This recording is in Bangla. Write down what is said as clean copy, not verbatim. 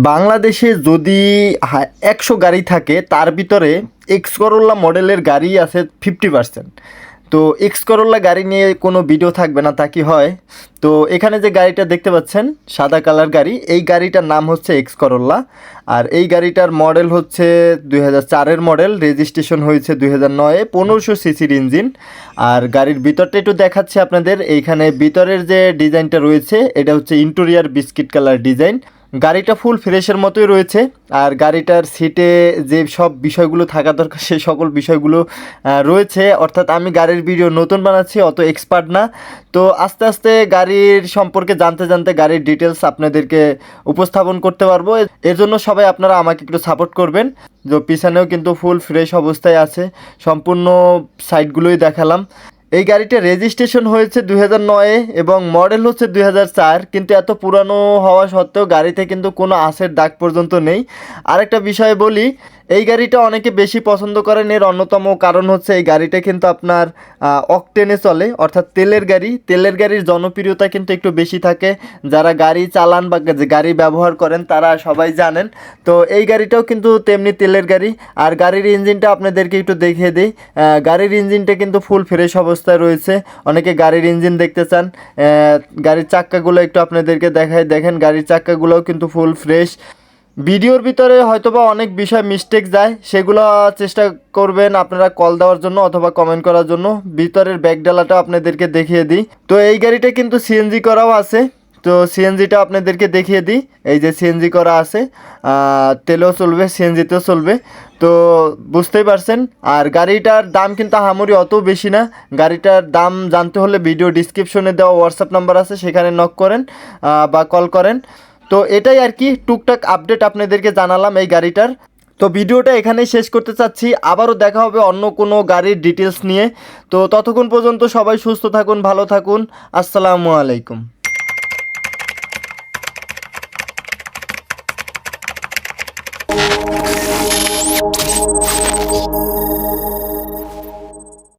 বাংলাদেশে যদি ১০০ গাড়ি থাকে তার ভিতরে এক্স করোলা মডেলের গাড়ি আছে 50%। তো এক্স করোলা গাড়ি নিয়ে কোনো ভিডিও থাকবে না, তা কি হয়? তো এখানে যে গাড়িটা দেখতে পাচ্ছেন সাদা কালার গাড়ি, এই গাড়িটার নাম হচ্ছে এক্স করোলা। আর এই গাড়িটার মডেল হচ্ছে 2004-এর মডেল, রেজিস্ট্রেশন হয়েছে 2009-এ, 1500 সিসির ইঞ্জিন। আর গাড়ির ভিতরটা একটু দেখাচ্ছি আপনাদের। এইখানে ভিতরের যে ডিজাইনটা রয়েছে এটা হচ্ছে ইন্টেরিয়র বিস্কিট কালার ডিজাইন। গাড়িটা ফুল ফ্রেশের মতোই রয়েছে। আর গাড়িটার সিটে যে সব বিষয়গুলো থাকা দরকার সেই সকল বিষয়গুলো রয়েছে। অর্থাৎ আমি গাড়ির ভিডিও নতুন বানাচ্ছি, অত এক্সপার্ট না। তো আস্তে আস্তে গাড়ির সম্পর্কে জানতে জানতে গাড়ির ডিটেলস আপনাদেরকে উপস্থাপন করতে পারবো। এর জন্য সবাই আপনারা আমাকে একটু সাপোর্ট করবেন। যে পিছনেও কিন্তু ফুল ফ্রেশ অবস্থায় আছে, সম্পূর্ণ সাইডগুলোই দেখালাম। এই গাড়িটা রেজিস্ট্রেশন হয়েছে 2009-এ এবং মডেল হচ্ছে 2004, কিন্তু এত পুরানো হওয়া সত্ত্বেও গাড়িতে কিন্তু কোনো আঁশের দাগ পর্যন্ত নেই। আরেকটা বিষয় বলি, এই গাড়িটা অনেকে বেশি পছন্দ করেন, এর অন্যতম কারণ হচ্ছে এই গাড়িটা কিন্তু আপনার অকটেনে চলে, অর্থাৎ তেলের গাড়ি। তেলের গাড়ির জনপ্রিয়তা কিন্তু একটু বেশি থাকে। যারা গাড়ি চালান বা গাড়ি ব্যবহার করেন তারা সবাই জানেন। তো এই গাড়িটাও কিন্তু তেমনি তেলের গাড়ি। আর গাড়ির ইঞ্জিনটা আপনাদেরকে একটু দেখিয়ে দিই। গাড়ির ইঞ্জিনটা কিন্তু ফুল ফ্রেশ অবস্থায় রয়েছে। অনেকে গাড়ির ইঞ্জিন দেখতে চান। গাড়ির চাক্কাগুলো একটু আপনাদেরকে দেখায়, দেখেন গাড়ির চাক্কাগুলোও কিন্তু ফুল ফ্রেশ। ভিডিওর ভিতরে হয়তোবা অনেক বিষয় মিস্টেক যায়, সেগুলো চেষ্টা করবেন আপনারা কল দেওয়ার জন্য অথবা কমেন্ট করার জন্য। ভিতরের ব্যাকডালাটা আপনাদেরকে দেখিয়ে দিই। তো এই গাড়িটা কিন্তু সিএনজি করাও আছে। তো সিএনজিটা আপনাদেরকে দেখিয়ে দিই। এই যে সিএনজি করা আছে, তেলেও চলবে, সিএনজিতেও চলবে। তো বুঝতেই পারছেন। আর গাড়িটার দাম কিন্তু আহামরি অত বেশি না। গাড়িটার দাম জানতে হলে ভিডিও ডিসক্রিপশনে দেওয়া হোয়াটসঅ্যাপ নাম্বার আছে, সেখানে নক করেন বা কল করেন। তো এটাই আর কি, টুকটাক আপডেট আপনাদেরকে জানালাম এই গাড়িটার। তো ভিডিওটা এখানেই শেষ করতে চাচ্ছি। আবারও দেখা হবে অন্য কোনো গাড়ির ডিটেলস নিয়ে। তো ততক্ষণ পর্যন্ত সবাই সুস্থ থাকুন, ভালো থাকুন। আসসালামু আলাইকুম।